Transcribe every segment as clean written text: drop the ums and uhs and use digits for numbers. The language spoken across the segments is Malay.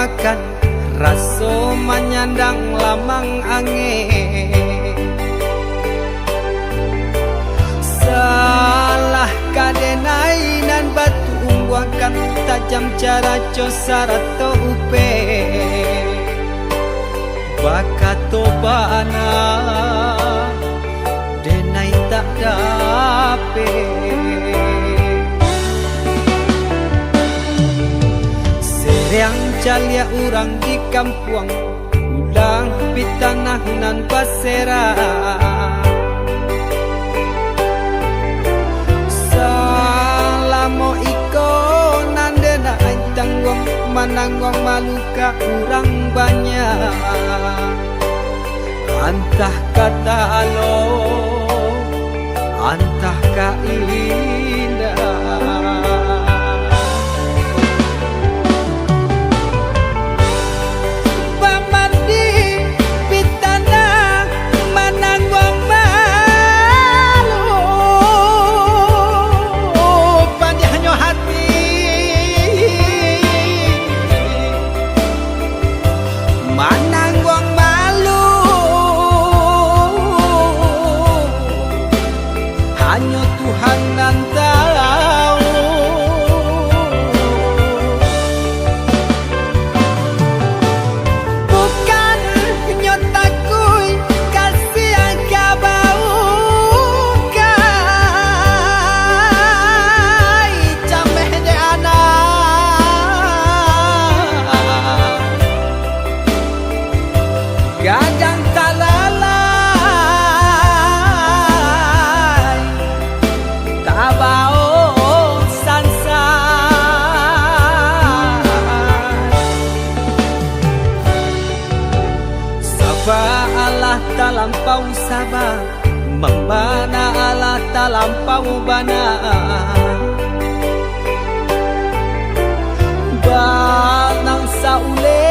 makan raso menyandang lamang angin. Salah kadenai nan batu umbuakan tajam cara cosara to upe bakato bana denai tak dape. Seriang calia urang di kampung ulang pitanah nan pasera. Salamo iko nandena tanggung mananggong maluka urang banyak. Antah kata alo, antah ka indah. Hanya Tuhan yang tahu. Bukan nyotakui kasih yang kau baukan. Cameh de anak gadang talala Allah talampau sabar, membana Allah talampau bana. Banang saule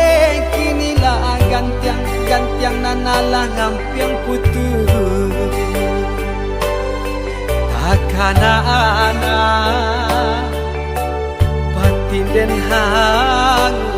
kinilah gantiang nanalah ngampiang putus. Takana anak batin den hangu.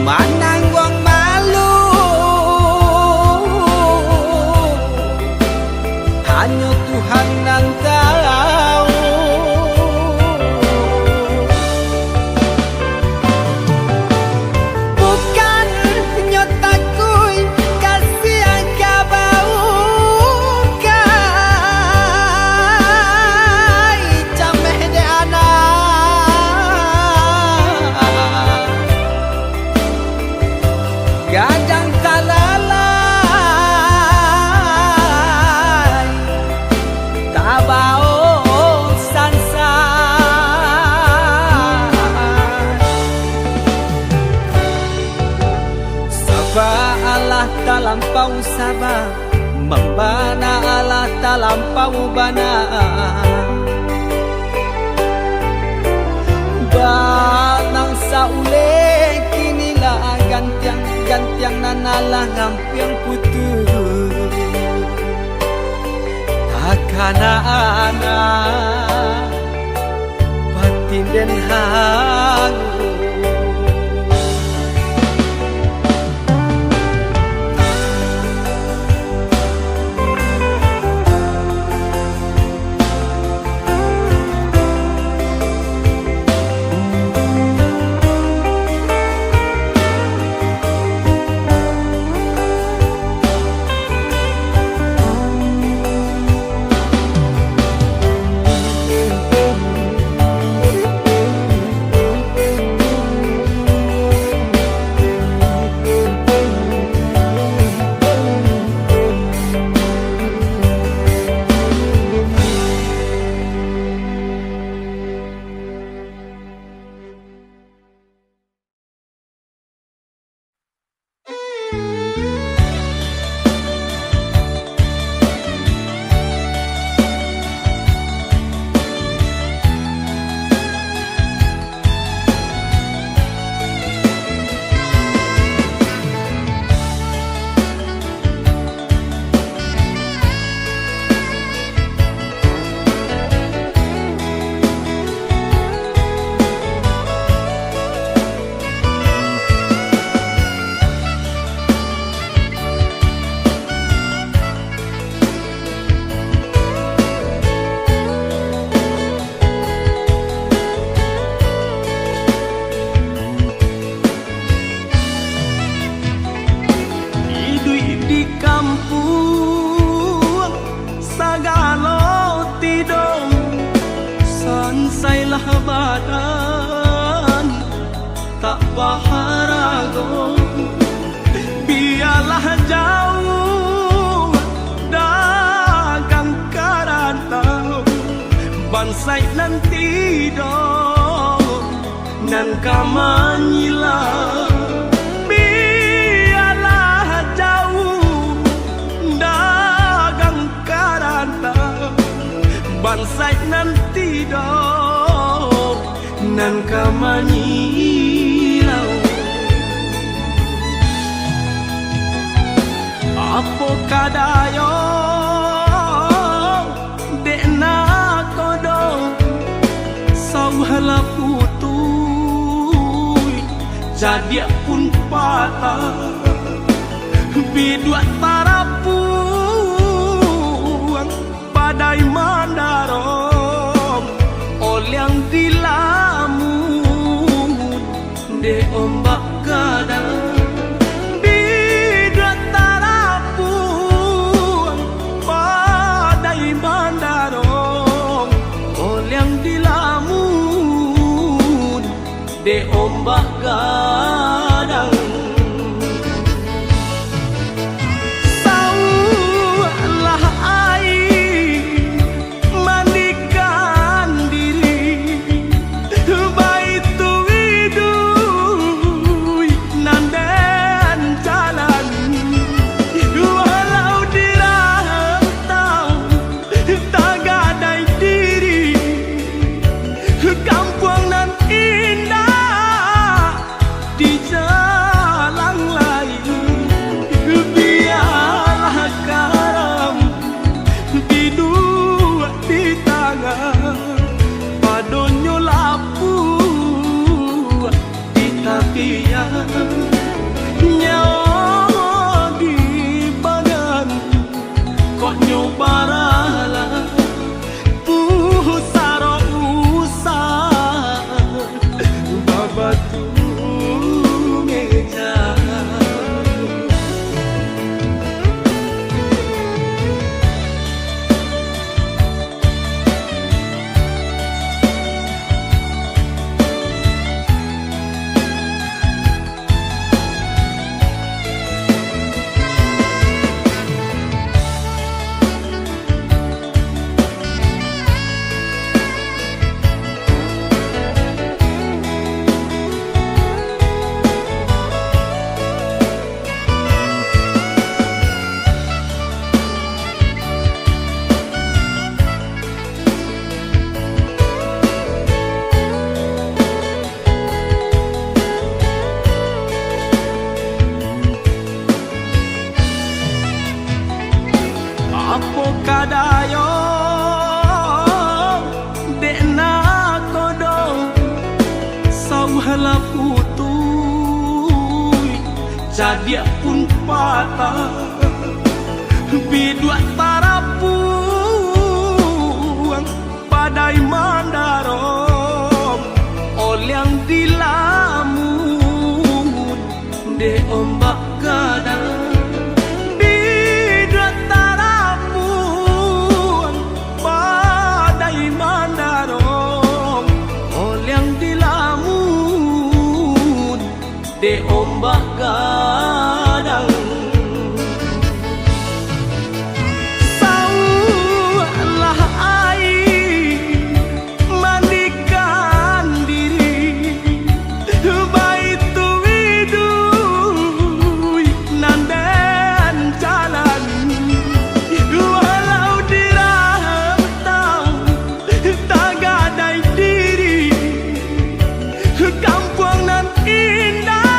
Mananggong malu hanya Tuhan yang tahu. Bukan nyotakui kasih yang kau baukan. Cameh de anak gadang talalay tabao sansan. Sabar Allah talampau sabar, membana Allah talampau bana. Banang saule kinilah gantiang nanalah ngampiang putus. Takana anak batin den hangu. tato biarlah jauh dagang karantau bansai nanti dong nan kamanyila biarlah jauh dagang karantau bansai nanti dong nan kamanyilau apo kadayo dekna kodong sauhala putui jadi pun patah bidua tarapuang padai mandarong olyang dilamun de ombak kadang bidua tarapuang padai mandarong olyang dilamun de ombak kadang nyawa di badan kok nyobarala pusaro usah babatu meja apo kadayo dekna kodong sauhala putui jadi pun patah bidua tarapuang padai mandarong olyang dilamun de ombak kadang de ombak kadang saulah air mandikan diri baitu widui nandan jalan walau dirantau tak gadai diri kampung nan indah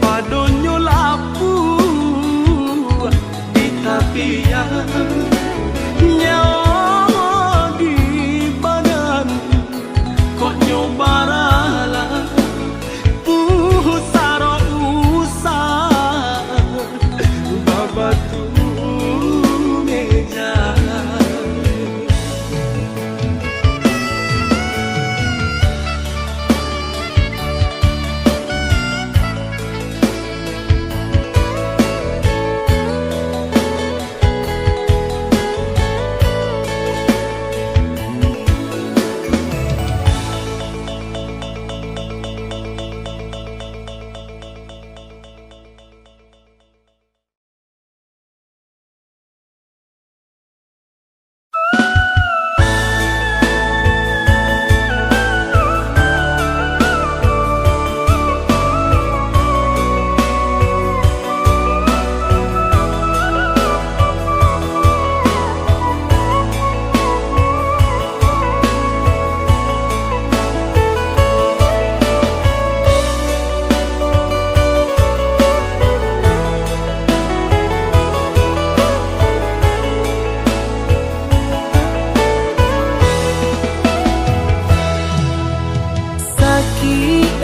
padonyo lapu di tapian nyawa di badan kok nyobarala pusaro usah babatu meja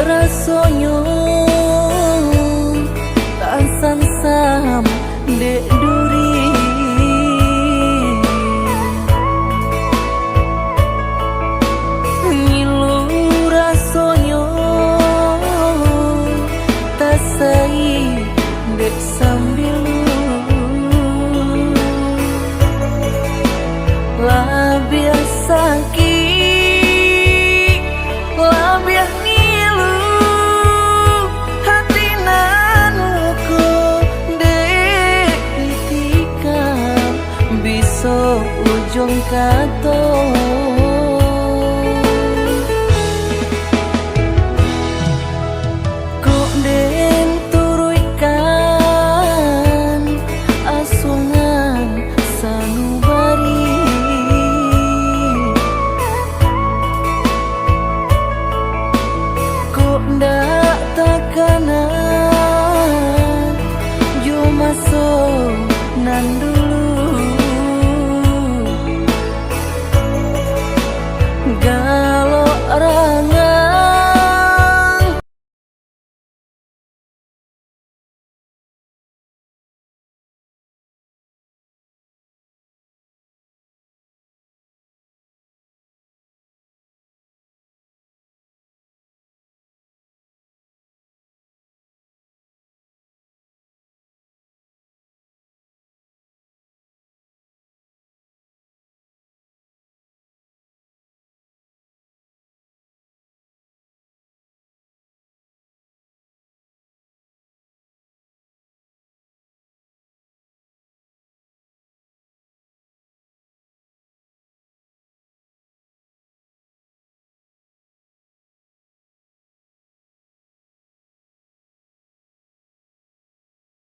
rasonyo tasan sam dek duri ngilu rasonyo tasai dek sambil lah biasa labiah nilu hati nanuku dek ditikam bisa ujung kaget